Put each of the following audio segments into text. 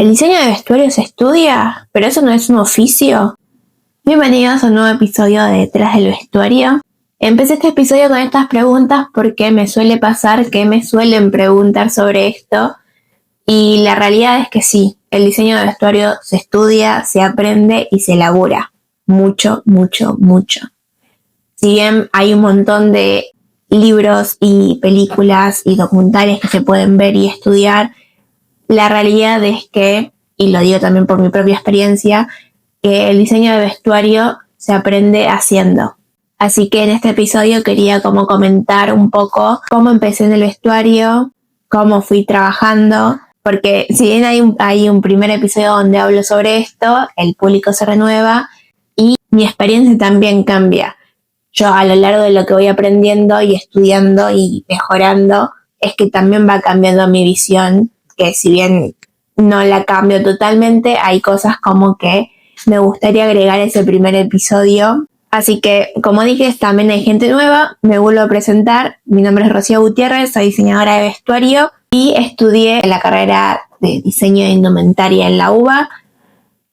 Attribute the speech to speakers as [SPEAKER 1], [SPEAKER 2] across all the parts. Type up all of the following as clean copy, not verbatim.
[SPEAKER 1] ¿El diseño de vestuario se estudia? ¿Pero eso no es un oficio? Bienvenidos a un nuevo episodio de Detrás del Vestuario. Empecé este episodio con estas preguntas porque me suele pasar que me suelen preguntar sobre esto y la realidad es que sí, el diseño de vestuario se estudia, se aprende y se elabora. Mucho, mucho, mucho. Si bien hay un montón de libros y películas y documentales que se pueden ver y estudiar, la realidad es que, y lo digo también por mi propia experiencia, que el diseño de vestuario se aprende haciendo. Así que en este episodio quería como comentar un poco cómo empecé en el vestuario, cómo fui trabajando, porque si bien hay un primer episodio donde hablo sobre esto, el público se renueva y mi experiencia también cambia. Yo a lo largo de lo que voy aprendiendo y estudiando y mejorando, es que también va cambiando mi visión, que si bien no la cambio totalmente, hay cosas como que me gustaría agregar ese primer episodio. Así que, como dije, también hay gente nueva, me vuelvo a presentar. Mi nombre es Rocío Gutiérrez, soy diseñadora de vestuario y estudié la carrera de diseño de indumentaria en la UBA.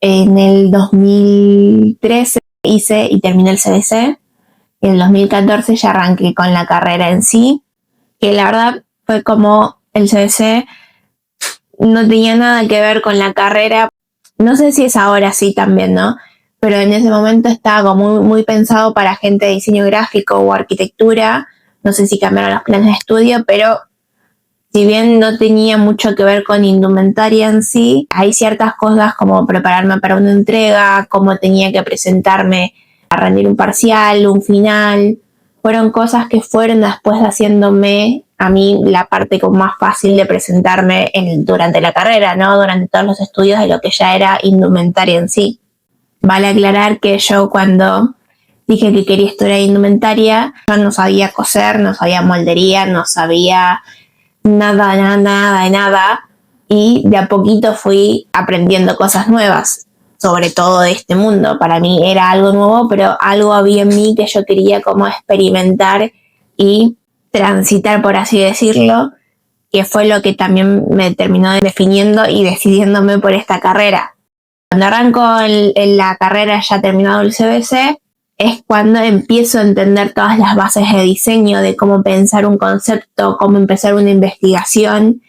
[SPEAKER 1] En el 2013 hice y terminé el CBC. En el 2014 ya arranqué con la carrera en sí, que la verdad fue como el CBC no tenía nada que ver con la carrera. No sé si es ahora sí también, ¿no? Pero en ese momento estaba como muy pensado para gente de diseño gráfico o arquitectura. No sé si cambiaron los planes de estudio, pero si bien no tenía mucho que ver con indumentaria en sí, hay ciertas cosas como prepararme para una entrega, cómo tenía que presentarme a rendir un parcial, un final. Fueron cosas que fueron después haciéndome a mí la parte como más fácil de presentarme durante la carrera, ¿no? Durante todos los estudios de lo que ya era indumentaria en sí. Vale aclarar que yo cuando dije que quería estudiar indumentaria, yo no sabía coser, no sabía moldería, no sabía nada. Y de a poquito fui aprendiendo cosas nuevas, sobre todo de este mundo. Para mí era algo nuevo, pero algo había en mí que yo quería como experimentar y transitar, por así decirlo, que fue lo que también me terminó definiendo y decidiéndome por esta carrera. Cuando arranco en la carrera ya terminado el CBC, es cuando empiezo a entender todas las bases de diseño, de cómo pensar un concepto, cómo empezar una investigación,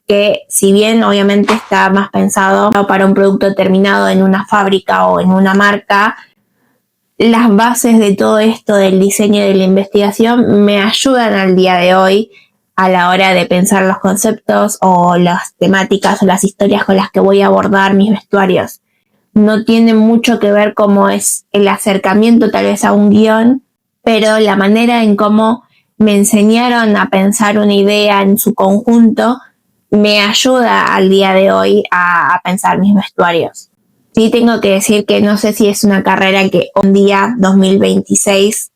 [SPEAKER 1] que si bien obviamente está más pensado para un producto terminado en una fábrica o en una marca, las bases de todo esto del diseño y de la investigación me ayudan al día de hoy a la hora de pensar los conceptos o las temáticas o las historias con las que voy a abordar mis vestuarios. No tiene mucho que ver cómo es el acercamiento tal vez a un guión, pero la manera en cómo me enseñaron a pensar una idea en su conjunto me ayuda al día de hoy a pensar mis vestuarios. Sí tengo que decir que no sé si es una carrera que hoy en día, 2026,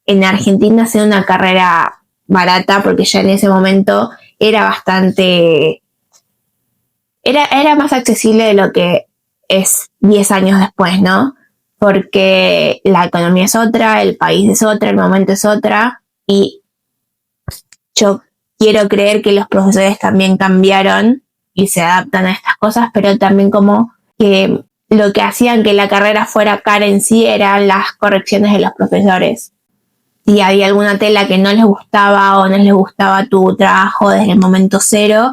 [SPEAKER 1] en Argentina sea una carrera barata, porque ya en ese momento era bastante... Era más accesible de lo que es 10 años después, ¿no? Porque la economía es otra, el país es otra, el momento es otra, y yo quiero creer que los profesores también cambiaron y se adaptan a estas cosas, pero también como que lo que hacían que la carrera fuera cara en sí eran las correcciones de los profesores. Si había alguna tela que no les gustaba o no les gustaba tu trabajo desde el momento cero,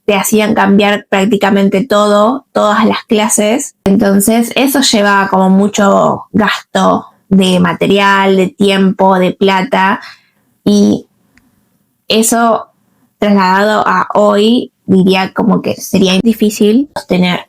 [SPEAKER 1] te hacían cambiar prácticamente todo, todas las clases. Entonces eso llevaba como mucho gasto de material, de tiempo, de plata, y eso trasladado a hoy diría como que sería difícil sostener.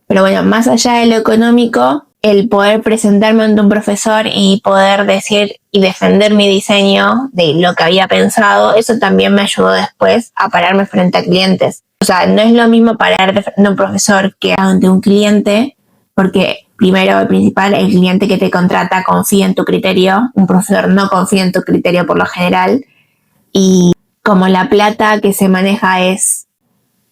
[SPEAKER 1] Pero bueno, más allá de lo económico, el poder presentarme ante un profesor y poder decir y defender mi diseño de lo que había pensado, eso también me ayudó después a pararme frente a clientes. O sea, no es lo mismo parar frente a un profesor que ante un cliente, porque primero y principal, el cliente que te contrata confía en tu criterio, un profesor no confía en tu criterio por lo general, y como la plata que se maneja es,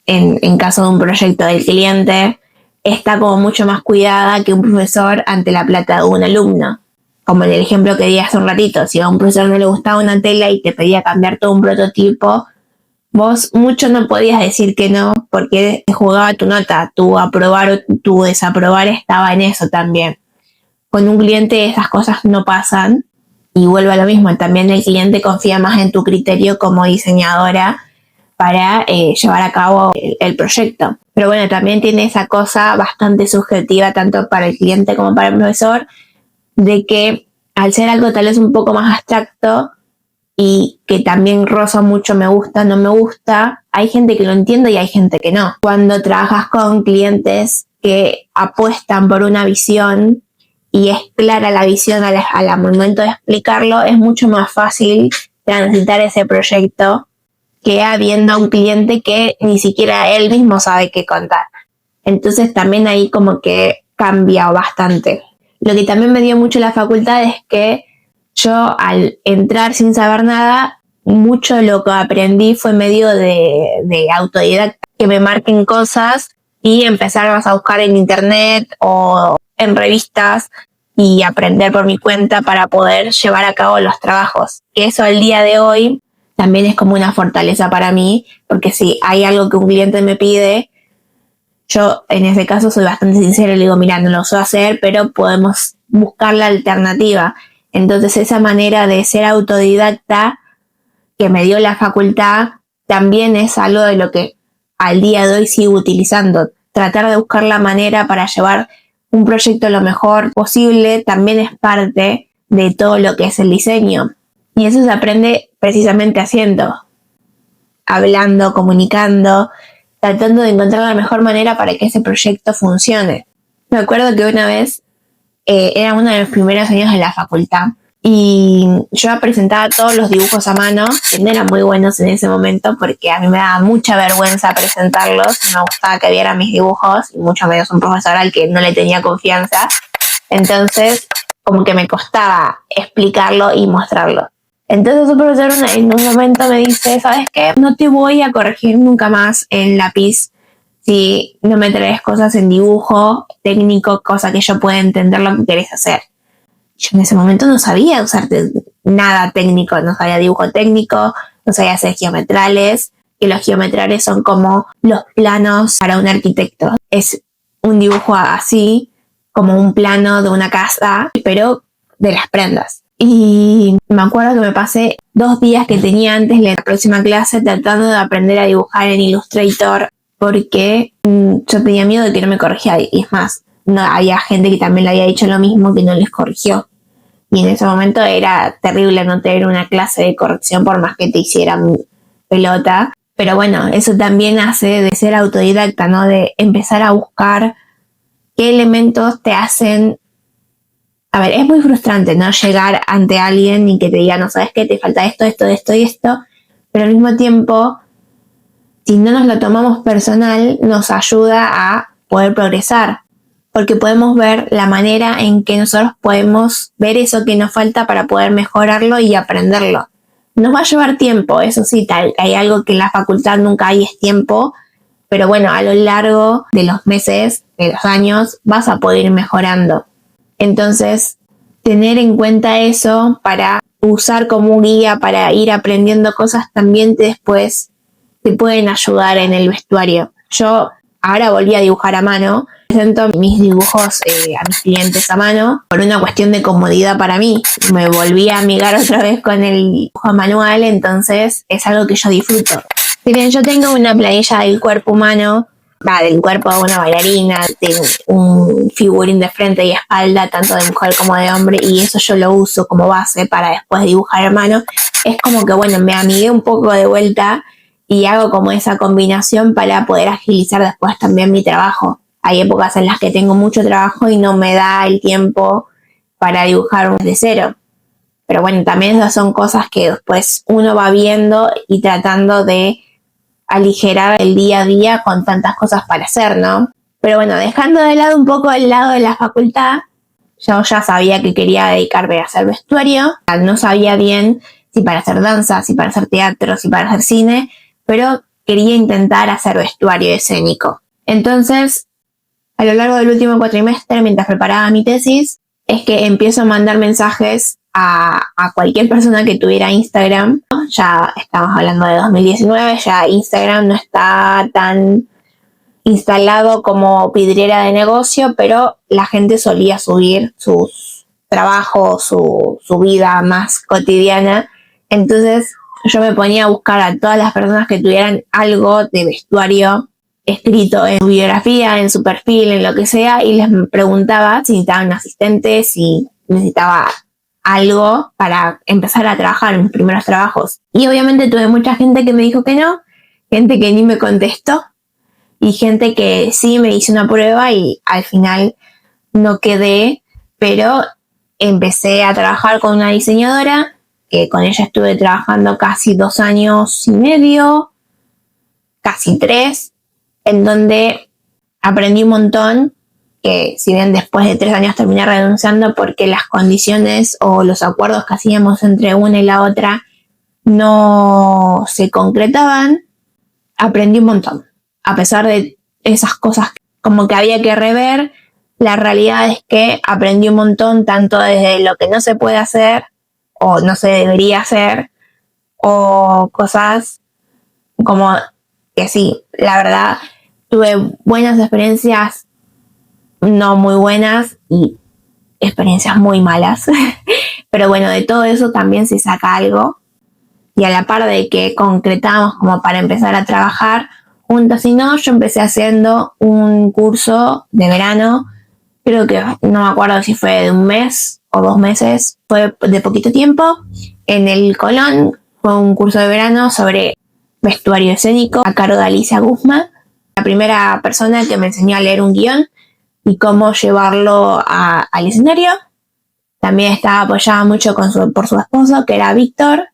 [SPEAKER 1] en caso de un proyecto del cliente, está como mucho más cuidada que un profesor ante la plata de un alumno. Como en el ejemplo que di hace un ratito, si a un profesor no le gustaba una tela y te pedía cambiar todo un prototipo, vos mucho no podías decir que no porque te jugaba tu nota, tu aprobar o tu desaprobar estaba en eso también. Con un cliente esas cosas no pasan y vuelve a lo mismo, también el cliente confía más en tu criterio como diseñadora para llevar a cabo el proyecto. Pero bueno, también tiene esa cosa bastante subjetiva tanto para el cliente como para el profesor, de que al ser algo tal vez un poco más abstracto y que también roza mucho me gusta, no me gusta, hay gente que lo entiende y hay gente que no. Cuando trabajas con clientes que apuestan por una visión y es clara la visión al momento de explicarlo, es mucho más fácil transitar ese proyecto que habiendo un cliente que ni siquiera él mismo sabe qué contar. Entonces también ahí como que cambia bastante. Lo que también me dio mucho la facultad es que yo al entrar sin saber nada, mucho de lo que aprendí fue medio de autodidacta, que me marquen cosas y empezar a buscar en internet o en revistas y aprender por mi cuenta para poder llevar a cabo los trabajos. Que eso al día de hoy también es como una fortaleza para mí, porque si hay algo que un cliente me pide, yo en ese caso soy bastante sincera y le digo, mira, no lo sé hacer, pero podemos buscar la alternativa. Entonces esa manera de ser autodidacta que me dio la facultad también es algo de lo que al día de hoy sigo utilizando. Tratar de buscar la manera para llevar un proyecto lo mejor posible también es parte de todo lo que es el diseño. Y eso se aprende precisamente haciendo, hablando, comunicando, tratando de encontrar la mejor manera para que ese proyecto funcione. Me acuerdo que una vez era uno de los primeros años de la facultad y yo presentaba todos los dibujos a mano, que no eran muy buenos en ese momento porque a mí me daba mucha vergüenza presentarlos, no me gustaba que vieran mis dibujos y mucho menos un profesor al que no le tenía confianza, entonces como que me costaba explicarlo y mostrarlo. Entonces un profesor en un momento me dice, ¿sabes qué? No te voy a corregir nunca más en lápiz si no me traes cosas en dibujo técnico, cosa que yo pueda entender lo que querés hacer. Yo en ese momento no sabía usar nada técnico, no sabía dibujo técnico, no sabía hacer geometrales, que los geometrales son como los planos para un arquitecto. Es un dibujo así, como un plano de una casa, pero de las prendas. Y me acuerdo que me pasé 2 días que tenía antes de la próxima clase tratando de aprender a dibujar en Illustrator porque yo tenía miedo de que no me corrigiera. Y es más, no, había gente que también le había dicho lo mismo, que no les corrigió. Y en ese momento era terrible no tener una clase de corrección por más que te hicieran pelota. Pero bueno, eso también hace de ser autodidacta, ¿no? De empezar a buscar qué elementos te hacen. A ver, es muy frustrante, ¿no? Llegar ante alguien y que te diga, no sabes qué, te falta esto, esto, esto y esto, pero al mismo tiempo, si no nos lo tomamos personal, nos ayuda a poder progresar, porque podemos ver la manera en que nosotros podemos ver eso que nos falta para poder mejorarlo y aprenderlo. Nos va a llevar tiempo, eso sí, hay algo que en la facultad nunca hay, es tiempo, pero bueno, a lo largo de los meses, de los años, vas a poder ir mejorando. Entonces, tener en cuenta eso para usar como guía para ir aprendiendo cosas también después te pueden ayudar en el vestuario. Yo ahora volví a dibujar a mano, presento mis dibujos a mis clientes a mano por una cuestión de comodidad para mí. Me volví a amigar otra vez con el dibujo manual, entonces es algo que yo disfruto. Si bien yo tengo una planilla del cuerpo humano, del cuerpo de una bailarina, de un figurín de frente y espalda, tanto de mujer como de hombre, y eso yo lo uso como base para después dibujar a mano, es como que bueno, me amigué un poco de vuelta y hago como esa combinación para poder agilizar después también mi trabajo. Hay épocas en las que tengo mucho trabajo y no me da el tiempo para dibujar desde cero. Pero bueno, también esas son cosas que después uno va viendo y tratando de aligerar el día a día con tantas cosas para hacer, ¿no? Pero bueno, dejando de lado un poco el lado de la facultad, yo ya sabía que quería dedicarme a hacer vestuario, no sabía bien si para hacer danza, si para hacer teatro, si para hacer cine, pero quería intentar hacer vestuario escénico. Entonces, a lo largo del último cuatrimestre, mientras preparaba mi tesis, es que empiezo a mandar mensajes a cualquier persona que tuviera Instagram. Ya estamos hablando de 2019, ya Instagram no está tan instalado como vidriera de negocio, pero la gente solía subir sus trabajos, su vida más cotidiana. Entonces yo me ponía a buscar a todas las personas que tuvieran algo de vestuario escrito en su biografía, en su perfil, en lo que sea, y les preguntaba si necesitaban un asistente, si necesitaba algo para empezar a trabajar en mis primeros trabajos. Y obviamente tuve mucha gente que me dijo que no, gente que ni me contestó, y gente que sí me hizo una prueba y al final no quedé, pero empecé a trabajar con una diseñadora, que con ella estuve trabajando casi 2 años y medio, casi 3, en donde aprendí un montón, que si bien después de 3 años terminé renunciando porque las condiciones o los acuerdos que hacíamos entre una y la otra no se concretaban, aprendí un montón. A pesar de esas cosas como que había que rever, la realidad es que aprendí un montón, tanto desde lo que no se puede hacer o no se debería hacer, o cosas como que sí, la verdad, tuve buenas experiencias, no muy buenas, y experiencias muy malas. Pero bueno, de todo eso también se saca algo. Y a la par de que concretamos como para empezar a trabajar juntos, y no, yo empecé haciendo un curso de verano, creo que no me acuerdo si fue de 1 mes o 2 meses, fue de poquito tiempo, en el Colón. Fue un curso de verano sobre vestuario escénico a cargo de Alicia Guzmán, la primera persona que me enseñó a leer un guión y cómo llevarlo al escenario. También estaba apoyada mucho por su esposo, que era Víctor,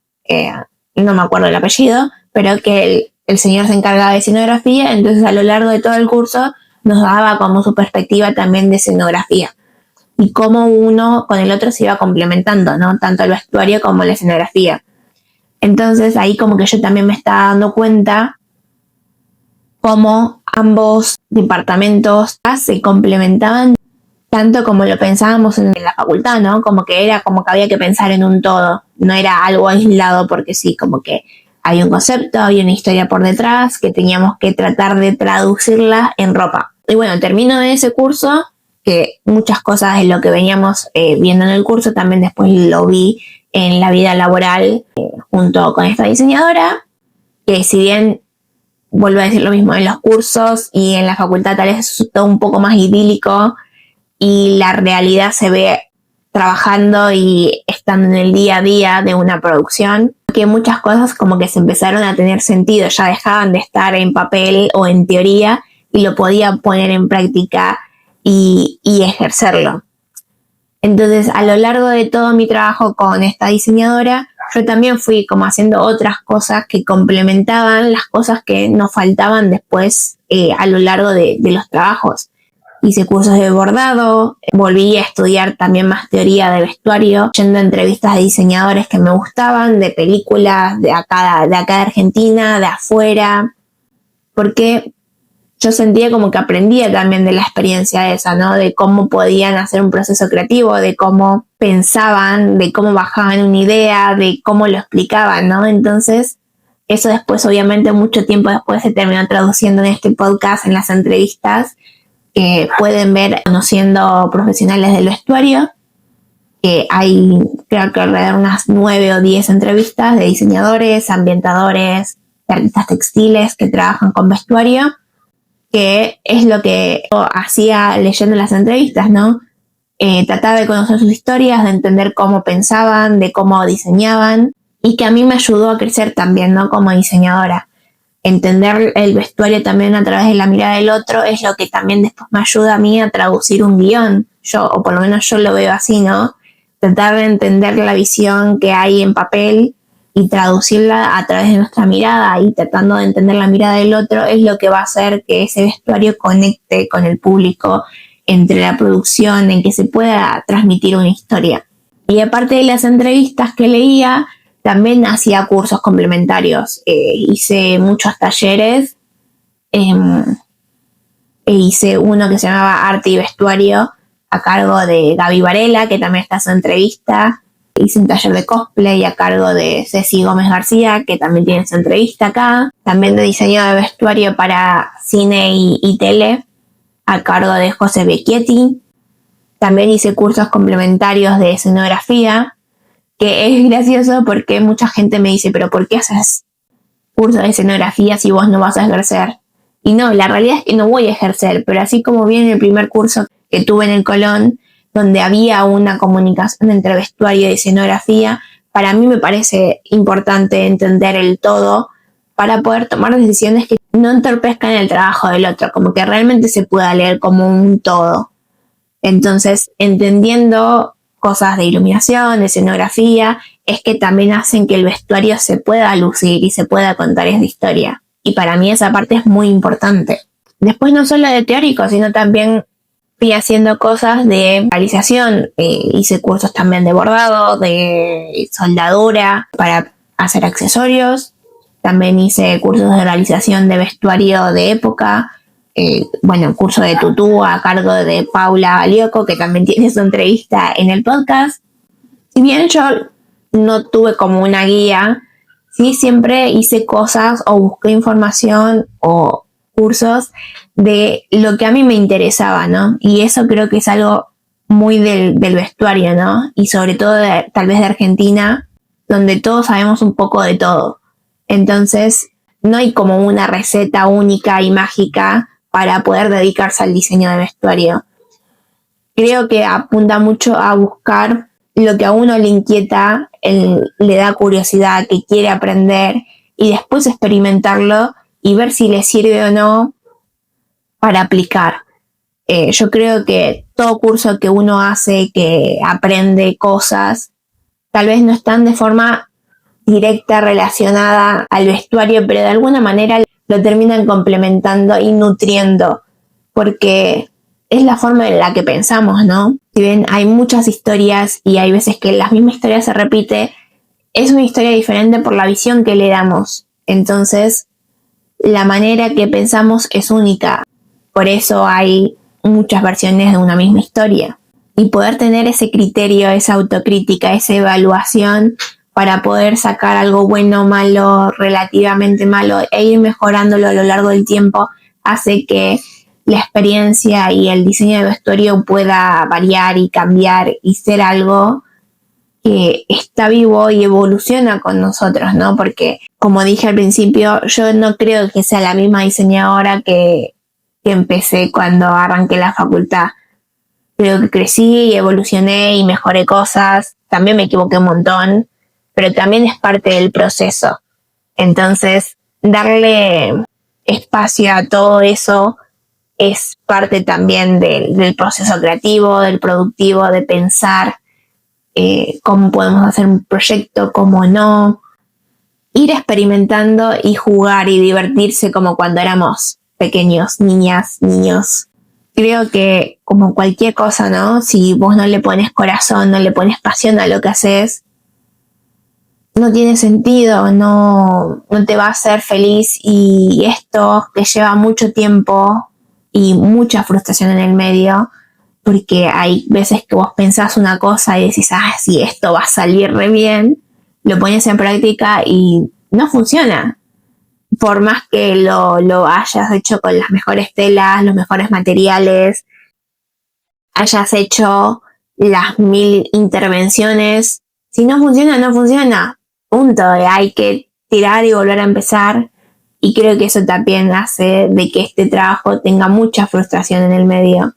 [SPEAKER 1] no me acuerdo el apellido, pero que el señor se encargaba de escenografía. Entonces a lo largo de todo el curso nos daba como su perspectiva también de escenografía y cómo uno con el otro se iba complementando, ¿no? Tanto el vestuario como la escenografía. Entonces ahí como que yo también me estaba dando cuenta cómo ambos departamentos se complementaban tanto como lo pensábamos en la facultad, ¿no? Como que era como que había que pensar en un todo, no era algo aislado porque sí, como que hay un concepto, hay una historia por detrás que teníamos que tratar de traducirla en ropa. Y bueno, termino de ese curso, que muchas cosas de lo que veníamos viendo en el curso también después lo vi en la vida laboral junto con esta diseñadora, que si bien vuelvo a decir lo mismo, en los cursos y en la facultad tal vez es todo un poco más idílico y la realidad se ve trabajando y estando en el día a día de una producción, que muchas cosas como que se empezaron a tener sentido, ya dejaban de estar en papel o en teoría y lo podía poner en práctica y ejercerlo. Entonces, a lo largo de todo mi trabajo con esta diseñadora, yo también fui como haciendo otras cosas que complementaban las cosas que nos faltaban después a lo largo de los trabajos. Hice cursos de bordado, volví a estudiar también más teoría de vestuario, yendo a entrevistas de diseñadores que me gustaban, de películas de acá de Argentina, de afuera, porque yo sentía como que aprendía también de la experiencia esa, ¿no? De cómo podían hacer un proceso creativo, de cómo pensaban, de cómo bajaban una idea, de cómo lo explicaban, ¿no? Entonces, eso después, obviamente, mucho tiempo después se terminó traduciendo en este podcast, en las entrevistas que pueden ver Conociendo Profesionales del Vestuario, que hay, creo que alrededor de unas 9 o 10 entrevistas de diseñadores, ambientadores, de artistas textiles que trabajan con vestuario, que es lo que yo hacía leyendo las entrevistas, ¿no? Tratar de conocer sus historias, de entender cómo pensaban, de cómo diseñaban, y que a mí me ayudó a crecer también, ¿no? Como diseñadora. Entender el vestuario también a través de la mirada del otro es lo que también después me ayuda a mí a traducir un guión. Yo, o por lo menos yo lo veo así, ¿no? Tratar de entender la visión que hay en papel y traducirla a través de nuestra mirada, y tratando de entender la mirada del otro es lo que va a hacer que ese vestuario conecte con el público, entre la producción, en que se pueda transmitir una historia. Y aparte de las entrevistas que leía, también hacía cursos complementarios. Hice muchos talleres. Hice uno que se llamaba Arte y Vestuario a cargo de Gaby Varela, que también está en su entrevista. hice un taller de cosplay a cargo de Ceci Gómez García, que también tiene su entrevista acá. También de diseño de vestuario para cine y tele a cargo de José Becchietti. También hice cursos complementarios de escenografía, que es gracioso porque mucha gente me dice, pero ¿por qué haces cursos de escenografía si vos no vas a ejercer? Y no, la realidad es que no voy a ejercer, pero así como vi en el primer curso que tuve en el Colón, donde había una comunicación entre vestuario y escenografía, para mí me parece importante entender el todo para poder tomar decisiones que no entorpezcan el trabajo del otro, como que realmente se pueda leer como un todo. Entonces, entendiendo cosas de iluminación, de escenografía, es que también hacen que el vestuario se pueda lucir y se pueda contar esa historia. Y para mí esa parte es muy importante. Después no solo de teórico, sino también fui haciendo cosas de realización. Hice cursos también de bordado, de soldadura, para hacer accesorios. También hice cursos de realización de vestuario de época. Curso de tutú a cargo de Paula Balioco, que también tiene su entrevista en el podcast. Si bien yo no tuve como una guía, sí siempre hice cosas o busqué información o cursos de lo que a mí me interesaba, ¿no? Y eso creo que es algo muy del vestuario, ¿no? Y sobre todo tal vez de Argentina, donde todos sabemos un poco de todo. Entonces, no hay como una receta única y mágica para poder dedicarse al diseño de vestuario. Creo que apunta mucho a buscar lo que a uno le inquieta, le da curiosidad, que quiere aprender, y después experimentarlo y ver si le sirve o no para aplicar. Yo creo que todo curso que uno hace, que aprende cosas, tal vez no están de forma directa relacionada al vestuario, pero de alguna manera lo terminan complementando y nutriendo, porque es la forma en la que pensamos, ¿no? Si bien hay muchas historias y hay veces que la misma historia se repite, es una historia diferente por la visión que le damos. Entonces, la manera que pensamos es única. Por eso hay muchas versiones de una misma historia. Y poder tener ese criterio, esa autocrítica, esa evaluación para poder sacar algo bueno, malo, relativamente malo e ir mejorándolo a lo largo del tiempo, hace que la experiencia y el diseño de vestuario pueda variar y cambiar y ser algo que está vivo y evoluciona con nosotros, ¿no? Porque, como dije al principio, yo no creo que sea la misma diseñadora que empecé cuando arranqué la facultad. Creo que crecí y evolucioné y mejoré cosas. También me equivoqué un montón, pero también es parte del proceso. Entonces, darle espacio a todo eso es parte también del proceso creativo, del productivo, de pensar cómo podemos hacer un proyecto, cómo no. Ir experimentando y jugar y divertirse como cuando éramos pequeños, niñas, niños. Creo que como cualquier cosa, ¿no? Si vos no le pones corazón, no le pones pasión a lo que haces, no tiene sentido, no te va a hacer feliz, y esto que lleva mucho tiempo y mucha frustración en el medio, porque hay veces que vos pensás una cosa y decís, sí, esto va a salir re bien, lo pones en práctica y no funciona. Por más que lo hayas hecho con las mejores telas, los mejores materiales, hayas hecho las 1000 intervenciones, si no funciona, no funciona. Punto. Hay que tirar y volver a empezar. Y creo que eso también hace de que este trabajo tenga mucha frustración en el medio,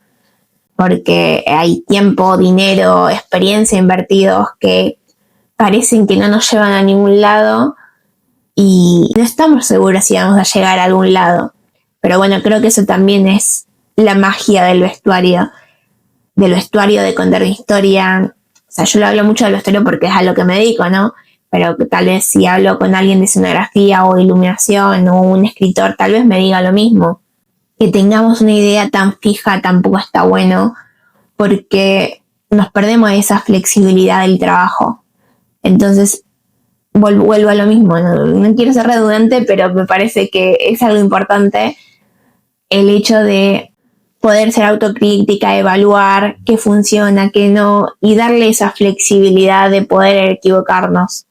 [SPEAKER 1] porque hay tiempo, dinero, experiencia invertidos que parecen que no nos llevan a ningún lado y no estamos seguros si vamos a llegar a algún lado. Pero bueno, creo que eso también es la magia del vestuario, de contar una historia. O sea, yo lo hablo mucho del vestuario porque es a lo que me dedico, ¿no? Pero tal vez si hablo con alguien de escenografía o iluminación o un escritor, tal vez me diga lo mismo. Que tengamos una idea tan fija tampoco está bueno, porque nos perdemos esa flexibilidad del trabajo. Entonces, vuelvo a lo mismo, no quiero ser redundante, pero me parece que es algo importante el hecho de poder ser autocrítica, evaluar qué funciona, qué no, y darle esa flexibilidad de poder equivocarnos.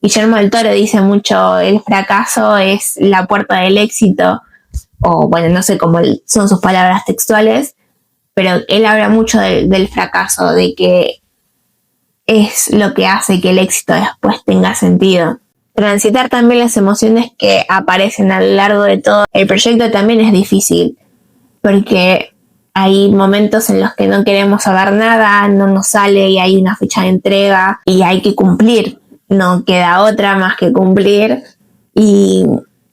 [SPEAKER 1] Guillermo del Toro dice mucho, el fracaso es la puerta del éxito, o bueno, no sé cómo son sus palabras textuales, pero él habla mucho del fracaso, de que es lo que hace que el éxito después tenga sentido. Transitar también las emociones que aparecen a lo largo de todo el proyecto también es difícil, porque hay momentos en los que no queremos saber nada, no nos sale y hay una fecha de entrega y hay que cumplir, no queda otra más que cumplir. Y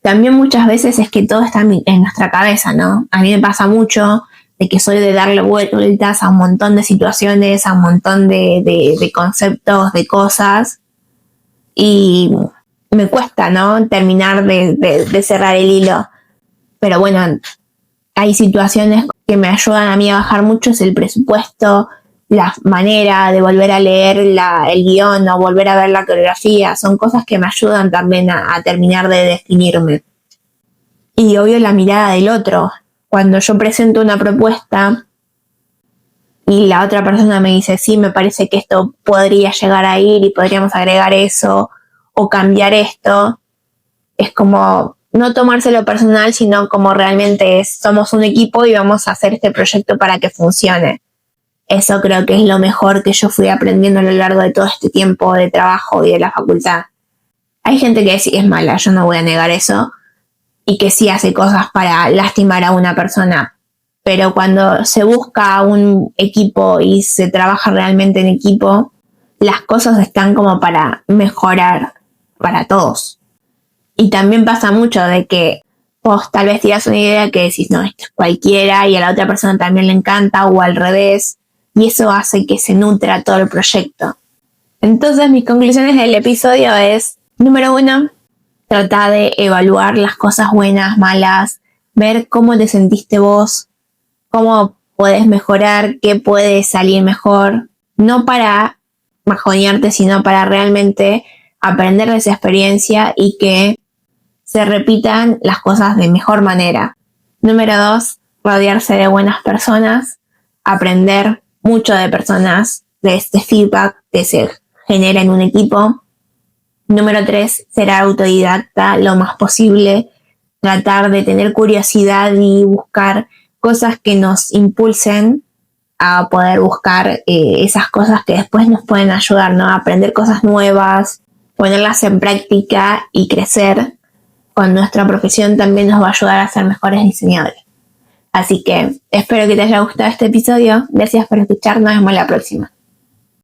[SPEAKER 1] también muchas veces es que todo está en nuestra cabeza, ¿no? A mí me pasa mucho de que soy de darle vueltas a un montón de situaciones, a un montón de conceptos, de cosas, y me cuesta, ¿no? Terminar de cerrar el hilo. Pero bueno, hay situaciones que me ayudan a mí a bajar mucho, es el presupuesto, la manera de volver a leer el guión o volver a ver la coreografía, son cosas que me ayudan también a terminar de definirme. Y obvio la mirada del otro. Cuando yo presento una propuesta y la otra persona me dice, sí, me parece que esto podría llegar a ir y podríamos agregar eso o cambiar esto, es como no tomárselo personal, sino como realmente somos un equipo y vamos a hacer este proyecto para que funcione. Eso creo que es lo mejor que yo fui aprendiendo a lo largo de todo este tiempo de trabajo y de la facultad. Hay gente que sí es mala, yo no voy a negar eso, y que sí hace cosas para lastimar a una persona. Pero cuando se busca un equipo y se trabaja realmente en equipo, las cosas están como para mejorar para todos. Y también pasa mucho de que vos tal vez tiras una idea que decís, no, esto es cualquiera, y a la otra persona también le encanta, o al revés, y eso hace que se nutra todo el proyecto. Entonces mis conclusiones del episodio es, número 1, trata de evaluar las cosas buenas, malas, ver cómo te sentiste vos, cómo puedes mejorar, qué puede salir mejor, no para bajonearte, sino para realmente aprender de esa experiencia y que se repitan las cosas de mejor manera. Número 2, rodearse de buenas personas, aprender mucho de personas, de este feedback que se genera en un equipo. Número 3, ser autodidacta lo más posible, tratar de tener curiosidad y buscar cosas que nos impulsen a poder buscar esas cosas que después nos pueden ayudar, ¿no? A aprender cosas nuevas, ponerlas en práctica y crecer con nuestra profesión también nos va a ayudar a ser mejores diseñadores. Así que espero que te haya gustado este episodio. Gracias por escucharnos. Nos vemos la próxima.